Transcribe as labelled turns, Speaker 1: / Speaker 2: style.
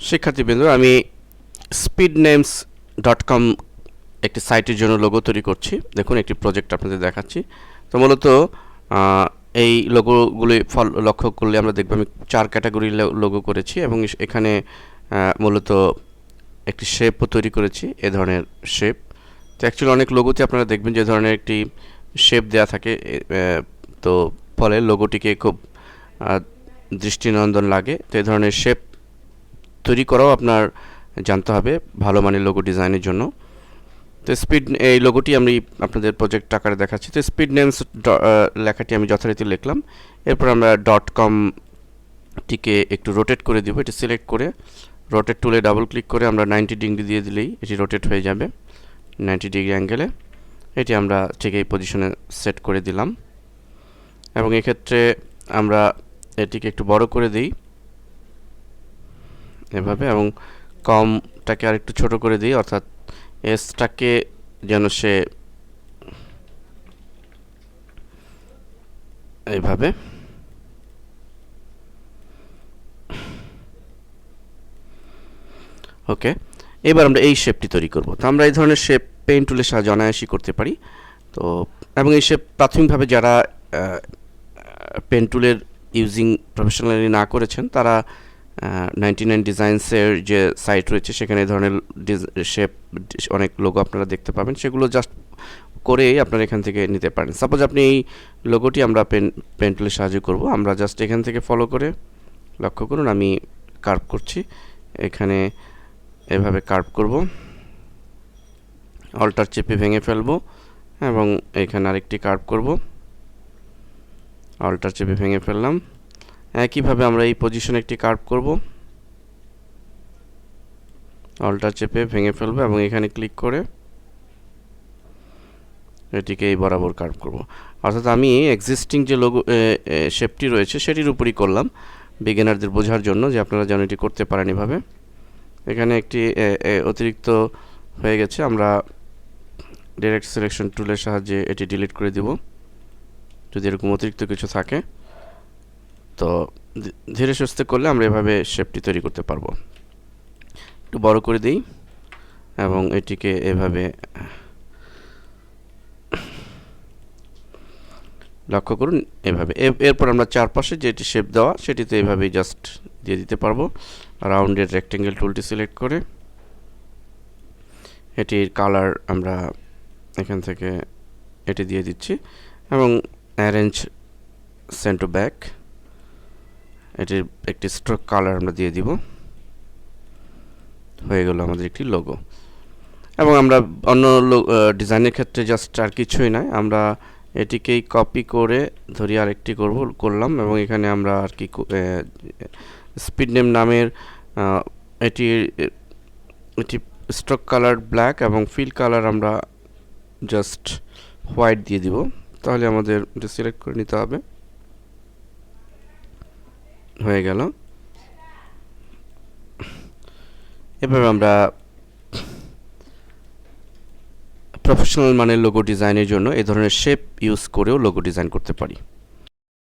Speaker 1: শিক্ষার্থীবৃন্দ, আমি speednames.com একটি সাইটের জন্য লোগো তৈরি করছি। দেখুন, একটি প্রজেক্ট আপনাদের দেখাচ্ছি। তো মূলত এই লোগোগুলি লক্ষ্য করলে আমরা দেখব আমি 4 ক্যাটাগরির লোগো করেছি এবং এখানে মূলত একটি শেপও তৈরি করেছি, এ ধরনের শেপ। তো অ্যাকচুয়ালি অনেক লোগোতে আপনারা দেখবেন যে ধরনের একটি শেপ দেওয়া থাকে, তো ফলে লোগোটিকে খুব দৃষ্টিনন্দন লাগে। তো এই ধরনের শেপ তৈরি করাও আপনার জানতে হবে ভালো মানের লোগো ডিজাইনের জন্য। তো এই লোগোটি আমি আপনাদের প্রজেক্ট আকারে দেখাচ্ছি। তো স্পিড নেমস লেখাটি আমি যথারীতি লিখলাম। এরপর আমরা .com-টিকে একটু রোটেট করে দিব। এটি সিলেক্ট করে রোটেট টুলে ডাবল ক্লিক করে আমরা 90 ডিগ্রি দিয়ে দিলেই এটি রোটেট হয়ে যাবে 90 ডিগ্রি অ্যাঙ্গেলে। এটি আমরা ঠিক এই পজিশনে সেট করে দিলাম এবং এক্ষেত্রে আমরা এটিকে একটু বড় করে দিই এভাবে, এবং কমটাকে আর একটু ছোট করে দিই, অর্থাৎ এসটাকে যেন সে এইভাবে ওকে। এবার আমরা এই শেপটি তৈরি করব। তো আমরা এই ধরনের শেপ পেইন্ট টুলের সাহায্যে অনায়াসই করতে পারি। তো এবং এই শেপ প্রাথমিকভাবে যারা পেন টুলের ইউজিং প্রফেশনালি না করেছেন তারা 99 ডিজাইনসের যে সাইট রয়েছে সেখানে এই ধরনের শেপ অনেক লোগো আপনারা দেখতে পাবেন, সেগুলো জাস্ট করেই আপনারা এখান থেকে নিতে পারেন। সাপোজ আপনি এই লোগোটি আমরা পেন টুলের সাহায্যে করব। আমরা জাস্ট এখান থেকে ফলো করে, লক্ষ্য করুন আমি কার্ভ করছি, এখানে এভাবে কার্ভ করব, অল্টার চেপে ভেঙে ফেলবো এবং এখানে আরেকটি কার্ভ করব, অল্টার চেপে ভেঙে ফেললাম। একইভাবে আমরা এই পজিশনে একটি কার্ভ করব, অল্টার চেপে ভেঙে ফেলবো এবং এখানে ক্লিক করে এটিকে এই বরাবর কার্ভ করব। অর্থাৎ আমি এক্সিস্টিং যে লোগো শেপটি রয়েছে সেটির উপরই করলাম, বিগিনারদের বোঝার জন্য যে আপনারা যেন এটি করতে পারেন এভাবে। এখানে একটি অতিরিক্ত হয়ে গেছে, আমরা ডাইরেক্ট সিলেকশন টুলের সাহায্যে এটি ডিলিট করে দিব যদি এরকম অতিরিক্ত কিছু থাকে। তো ধীরে সুস্থে করলে আমরা এভাবে শেপটি তৈরি করতে পারবো। একটু বড় করে দিই এবং এটিকে এভাবে লক্ষ্য করুন এভাবে। এরপর আমরা চারপাশে যেটি শেপ দেওয়া সেটিতে এভাবেই জাস্ট দিয়ে দিতে পারবো। রাউন্ডের রেক্টেঙ্গেল টুলটি সিলেক্ট করে এটির কালার আমরা এখান থেকে এটি দিয়ে দিচ্ছি এবং অ্যারেঞ্জ সেন্ড টু ব্যাক, এটির একটি স্ট্রোক কালার আমরা দিয়ে দিব। হয়ে গেল আমাদের একটি লোগো। এবং আমরা অন্য ডিজাইনের ক্ষেত্রে জাস্ট আর কিছুই নয়, আমরা এটিকেই কপি করে ধরি আরেকটি করলাম এবং এখানে আমরা আর কি স্পিড নেম নামের এটি স্ট্রোক কালার ব্ল্যাক এবং ফিল কালার আমরা জাস্ট হোয়াইট দিয়ে দিব। তাহলে আমাদের এটা সিলেক্ট করে নিতে হবে। হয়ে গেল। এভাবে আমরা প্রফেশনাল মানের লোগো ডিজাইনের জন্য এই ধরনের শেপ ইউজ করেও লোগো ডিজাইন করতে পারি।